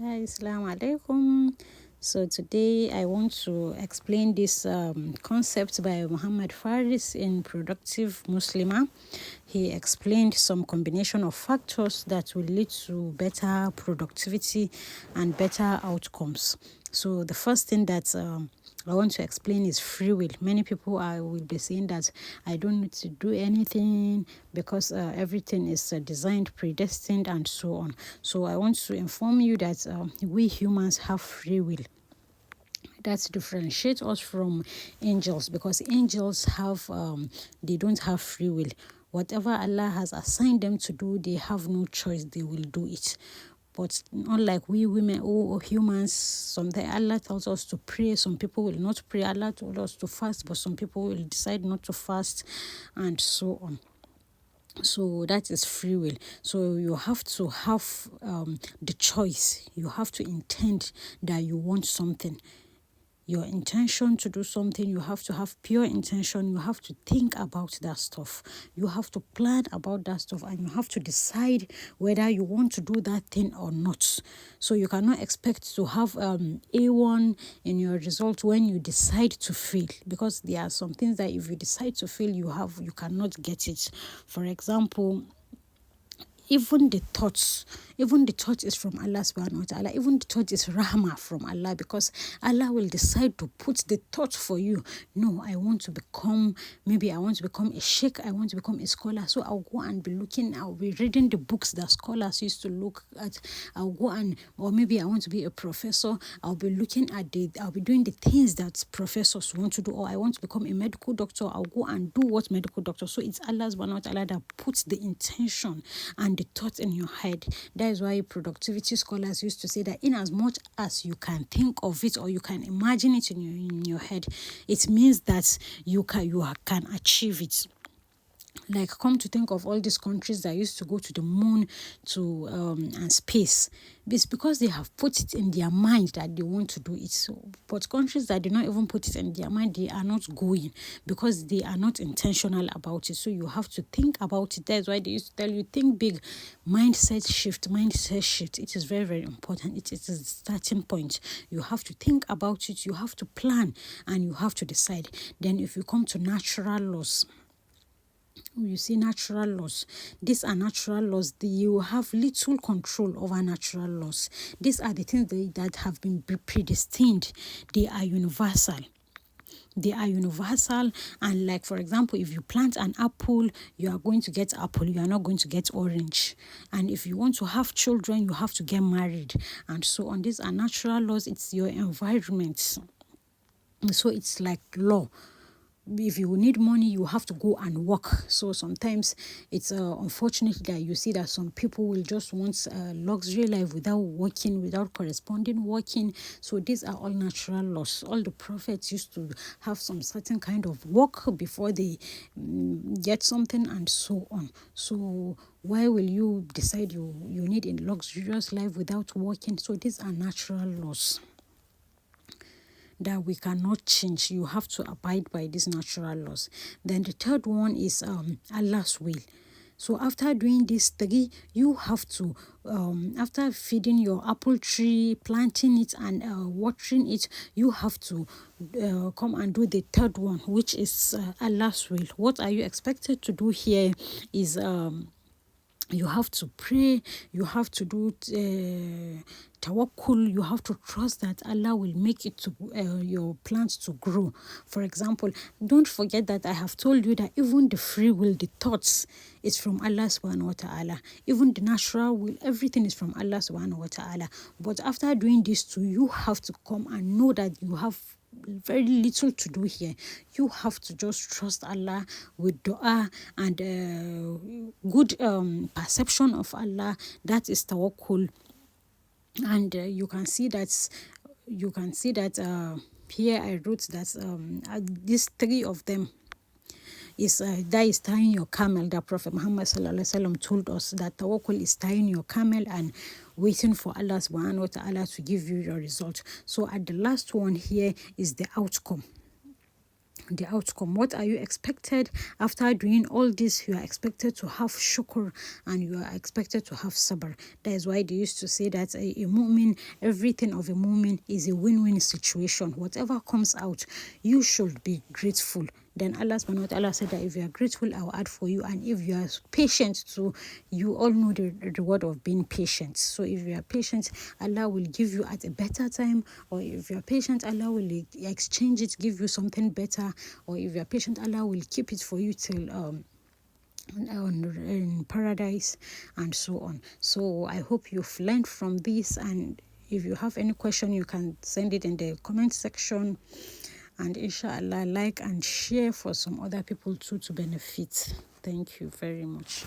Hi, Assalamu alaikum. So today I want to explain this concept by Muhammad Faris in Productive Muslimah. He explained some combination of factors that will lead to better productivity and better outcomes. So the first thing that I want to explain is free will. Many people will be saying that I don't need to do anything because everything is designed, predestined, and so on. So I want to inform you that we humans have free will. That differentiates us from angels, because angels they don't have free will. Whatever Allah has assigned them to do, they have no choice, they will do it. But unlike we women or humans, sometimes Allah tells us to pray, some people will not pray. Allah told us to fast, but some people will decide not to fast, and so on. So that is free will. So you have to have the choice. You have to intend that you want something. Your intention to do something, you have to have pure intention. You have to think about that stuff. You have to plan about that stuff, and you have to decide whether you want to do that thing or not. So you cannot expect to have A1 in your result when you decide to fail, because there are some things that if you decide to fail, you cannot get it. For example, even the thought is from Allah subhanahu wa ta'ala. Even the thought is rahmah from Allah, because Allah will decide to put the thought for you. No, I want to become a sheikh, I want to become a scholar. So I'll go and I'll be reading the books that scholars used to look at. Or maybe I want to be a professor. I'll be doing the things that professors want to do. Or I want to become a medical doctor. I'll go and do what medical doctor. So it's Allah subhanahu wa ta'ala that puts the intention and the thought in your head. That is why productivity scholars used to say that in as much as you can think of it or you can imagine it in your head, it means that you can achieve it. Like, come to think of all these countries that used to go to the moon and space. It's because they have put it in their mind that they want to do it. So, but countries that do not even put it in their mind, they are not going, because they are not intentional about it. So you have to think about it. That's why they used to tell you, think big. Mindset shift. It is very, very important. It is a starting point. You have to think about it, you have to plan, and you have to decide. Then if you come to natural laws, you see, natural laws. These are natural laws. You have little control over natural laws. These are the things that have been predestined. They are universal. And like, for example, if you plant an apple, you are going to get apple. You are not going to get orange. And if you want to have children, you have to get married, and so on. These are natural laws. It's your environment. So it's like law. If you need money, you have to go and work. So sometimes it's unfortunate that you see that some people will just want a luxury life without working, without corresponding working. So these are all natural laws. All the prophets used to have some certain kind of work before they get something, and so on. So why will you decide you need a luxurious life without working? So these are natural laws that we cannot change. You have to abide by these natural laws. Then the third one is Allah's will. So after doing these three, you have to, after feeding your apple tree, planting it and watering it, you have to come and do the third one, which is Allah's will. What are you expected to do here is you have to pray, you have to do tawakkul, you have to trust that Allah will make it to your plants to grow. For example, don't forget that I have told you that even the free will, the thoughts, is from Allah subhanahu wa ta'ala. Even the natural will, everything is from Allah subhanahu wa ta'ala. But after doing this too, you have to come and know that you have very little to do here. You have to just trust Allah with dua and good perception of Allah. That is tawakkul. And you can see that here I wrote that these three of them is that is tying your camel. That Prophet Muhammad sallallahu alaihi wasallam told us that tawakkul is tying your camel and waiting for Allah subhanahu wa ta'ala to give you your result. So at the last one here is the outcome. the outcome. What are you expected after doing all this? You are expected to have shukr and you are expected to have sabr. That is why they used to say that a mu'min, everything of a mu'min is a win-win situation. Whatever comes out, you should be grateful. Then Allah subhanahu wa ta'ala said that if you are grateful, I will add for you. And if you are patient too, you all know the reward of being patient. So if you are patient, Allah will give you at a better time. Or if you are patient, Allah will exchange it, give you something better. Or if you are patient, Allah will keep it for you till in paradise and so on. So I hope you've learned from this, and if you have any question, you can send it in the comment section. And inshallah, like and share for some other people too to benefit. Thank you very much.